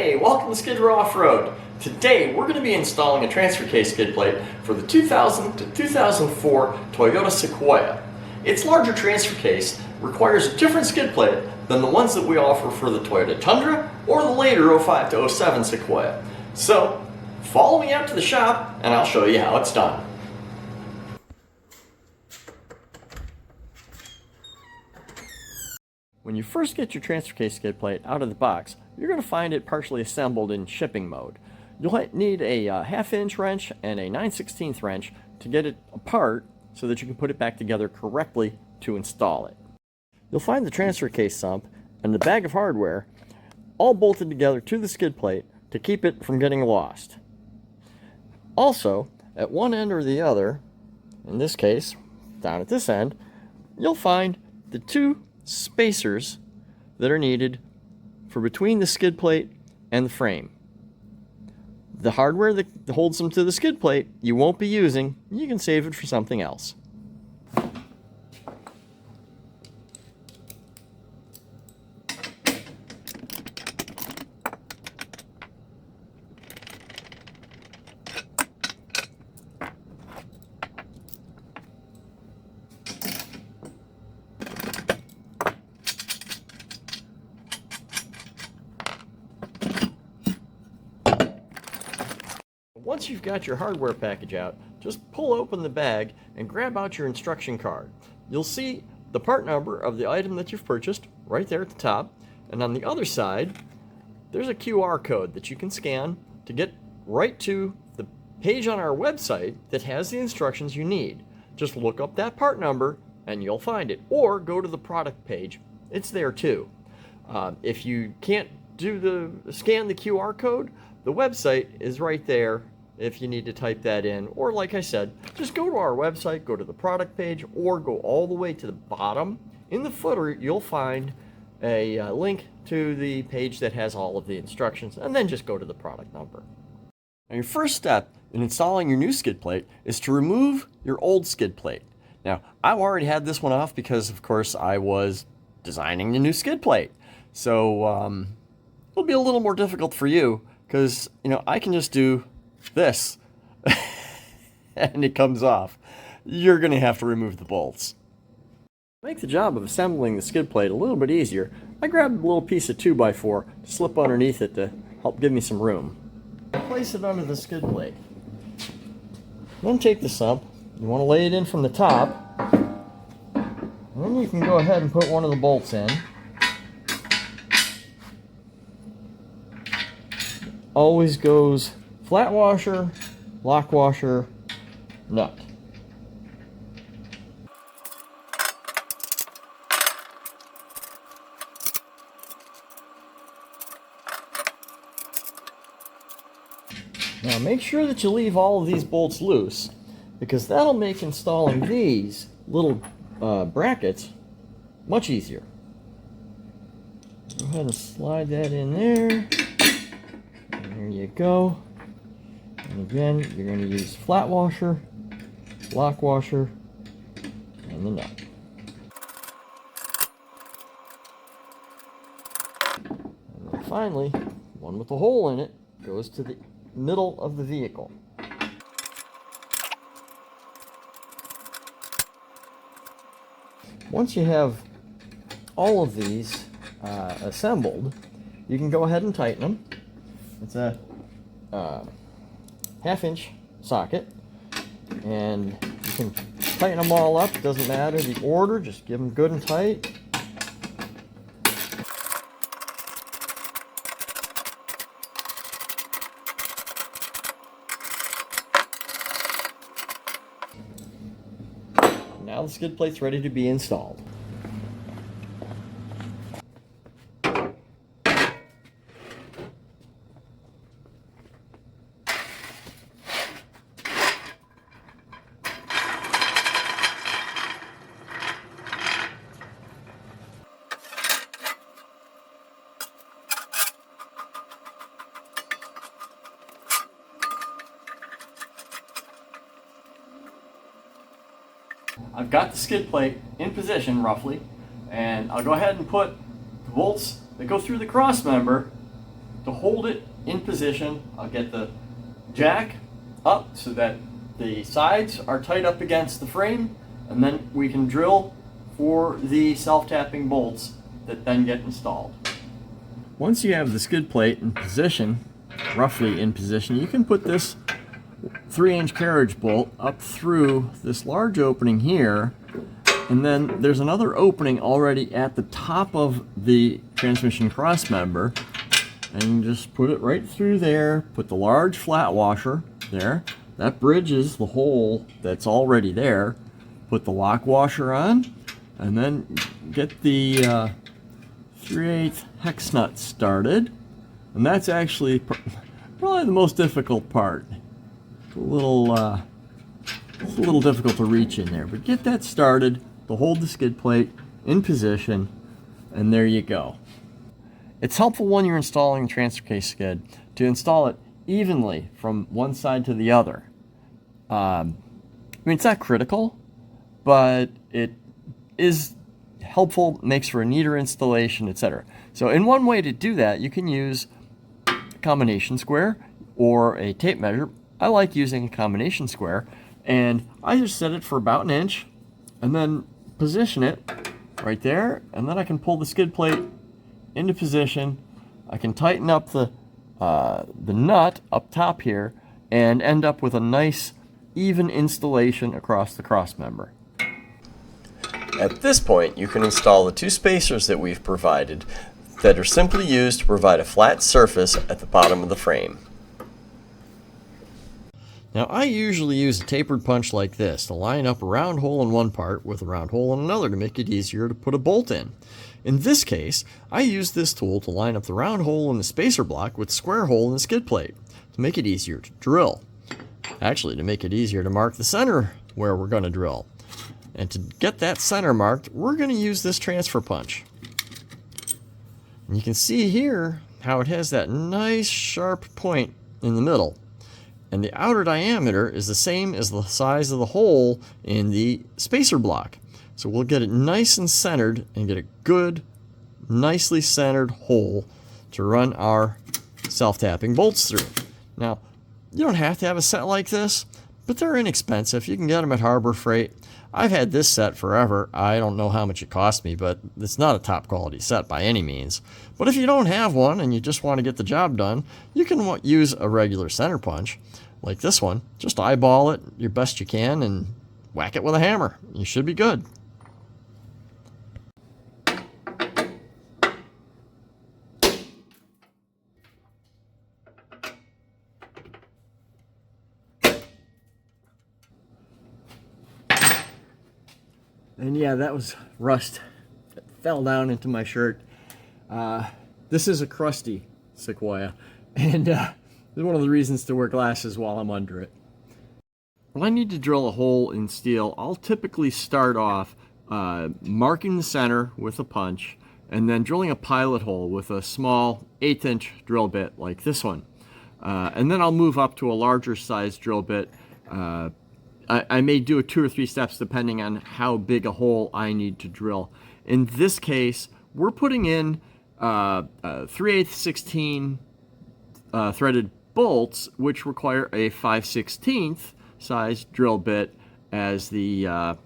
Hey, welcome to Skid Row Off-Road. Today we're going to be installing a transfer case skid plate for the 2000 to 2004 Toyota Sequoia. Its larger transfer case requires a different skid plate than the ones that we offer for the Toyota Tundra or the later 05 to 07 Sequoia. So, follow me out to the shop and I'll show you how it's done. When you first get your transfer case skid plate out of the box, you're going to find it partially assembled in shipping mode. You'll need a 1/2 inch wrench and a 9/16 wrench to get it apart so that you can put it back together correctly to install it. You'll find the transfer case sump and the bag of hardware all bolted together to the skid plate to keep it from getting lost. Also, at one end or the other, in this case, down at this end, you'll find the two spacers that are needed for between the skid plate and the frame. The hardware that holds them to the skid plate you won't be using. You can save it for something else. Once you've got your hardware package out, just pull open the bag and grab out your instruction card. You'll see the part number of the item that you've purchased right there at the top, and on the other side there's a QR code that you can scan to get right to the page on our website that has the instructions you need. Just look up that part number and you'll find it, or go to the product page. It's there too. If you can't scan the QR code, the website is right there if you need to type that in, or like I said, just go to our website, go to the product page, or go all the way to the bottom. In the footer, you'll find a link to the page that has all of the instructions, and then just go to the product number. Now, your first step in installing your new skid plate is to remove your old skid plate. Now, I've already had this one off because, of course, I was designing the new skid plate. So, it'll be a little more difficult for you because, I can just do this and it comes off. You're going to have to remove the bolts. To make the job of assembling the skid plate a little bit easier, I grabbed a little piece of 2x4 to slip underneath it to help give me some room. Place it under the skid plate. Then take the sump. You want to lay it in from the top. And then you can go ahead and put one of the bolts in. Always goes flat washer, lock washer, nut. Now make sure that you leave all of these bolts loose, because that'll make installing these little brackets much easier. Go ahead and slide that in there. There you go. And again, you're going to use flat washer, lock washer, and the nut. And then finally, one with a hole in it goes to the middle of the vehicle. Once you have all of these assembled, you can go ahead and tighten them. It's a 1/2 inch socket, and you can tighten them all up. It doesn't matter the order, just give them good and tight. Now the skid plate's ready to be installed. I've got the skid plate in position roughly, and I'll go ahead and put the bolts that go through the cross member to hold it in position, I'll get the jack up so that the sides are tight up against the frame, and then we can drill for the self-tapping bolts that then get installed. Once you have the skid plate in position, roughly in position, you can put this 3-inch carriage bolt up through this large opening here, and then there's another opening already at the top of the transmission cross member, and just put it right through there. Put the large flat washer there. That bridges the hole that's already there. Put the lock washer on, and then get the 3/8 hex nut started. And that's actually probably the most difficult part. It's a little difficult to reach in there, but get that started to hold the skid plate in position, and there you go. It's helpful when you're installing the transfer case skid to install it evenly from one side to the other. I mean, it's not critical, but it is helpful, makes for a neater installation, etc. So in one way to do that, you can use a combination square or a tape measure. I like using a combination square, and I just set it for about 1 inch and then position it right there, and then I can pull the skid plate into position. I can tighten up the nut up top here and end up with a nice even installation across the cross member. At this point, you can install the 2 spacers that we've provided that are simply used to provide a flat surface at the bottom of the frame. Now, I usually use a tapered punch like this to line up a round hole in one part with a round hole in another to make it easier to put a bolt in. In this case, I use this tool to line up the round hole in the spacer block with the square hole in the skid plate to make it easier to drill. Actually, to make it easier to mark the center where we're going to drill. And to get that center marked, we're going to use this transfer punch. And you can see here how it has that nice sharp point in the middle. And the outer diameter is the same as the size of the hole in the spacer block. So we'll get it nice and centered and get a good, nicely centered hole to run our self-tapping bolts through. Now, you don't have to have a set like this, but they're inexpensive. You can get them at Harbor Freight. I've had this set forever. I don't know how much it cost me, but it's not a top quality set by any means. But if you don't have one and you just want to get the job done, you can use a regular center punch like this one. Just eyeball it your best you can and whack it with a hammer. You should be good. And yeah, that was rust that fell down into my shirt. This is a crusty Sequoia, and it's one of the reasons to wear glasses while I'm under it. When I need to drill a hole in steel, I'll typically start off marking the center with a punch, and then drilling a pilot hole with a small 1/8" drill bit like this one. And then I'll move up to a larger size drill bit. I may do 2 or 3 steps depending on how big a hole I need to drill. In this case, we're putting in 3/8 16 threaded bolts, which require a 5/16 size drill bit as the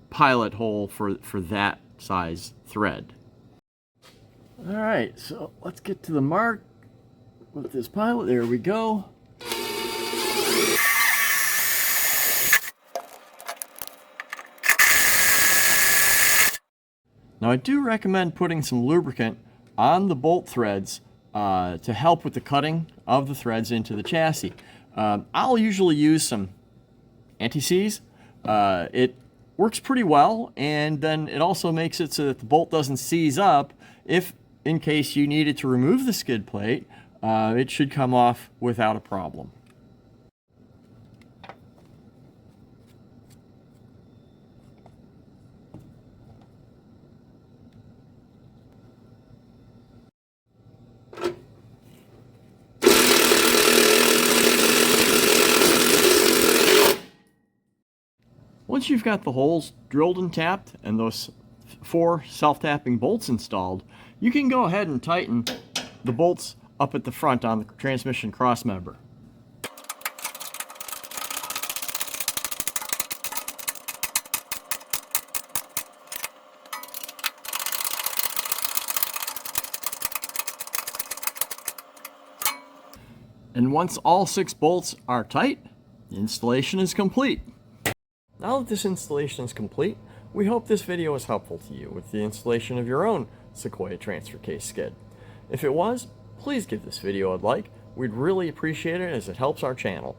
pilot hole for that size thread. All right, so let's get to the mark with this pilot. There we go. Now, I do recommend putting some lubricant on the bolt threads to help with the cutting of the threads into the chassis. I'll usually use some anti-seize. It works pretty well, and then it also makes it so that the bolt doesn't seize up. If, in case you needed to remove the skid plate, it should come off without a problem. Once you've got the holes drilled and tapped and those 4 self-tapping bolts installed, you can go ahead and tighten the bolts up at the front on the transmission cross member. And once all 6 bolts are tight, the installation is complete. Now that this installation is complete, we hope this video was helpful to you with the installation of your own Sequoia transfer case skid. If it was, please give this video a like. We'd really appreciate it as it helps our channel.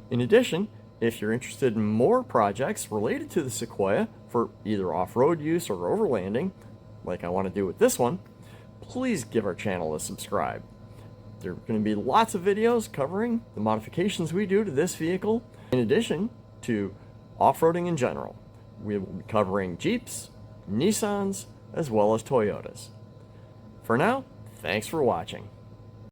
In addition, if you're interested in more projects related to the Sequoia for either off-road use or overlanding, like I want to do with this one, please give our channel a subscribe. There are going to be lots of videos covering the modifications we do to this vehicle, in addition to off-roading in general. We will be covering Jeeps, Nissans, as well as Toyotas. For now, thanks for watching.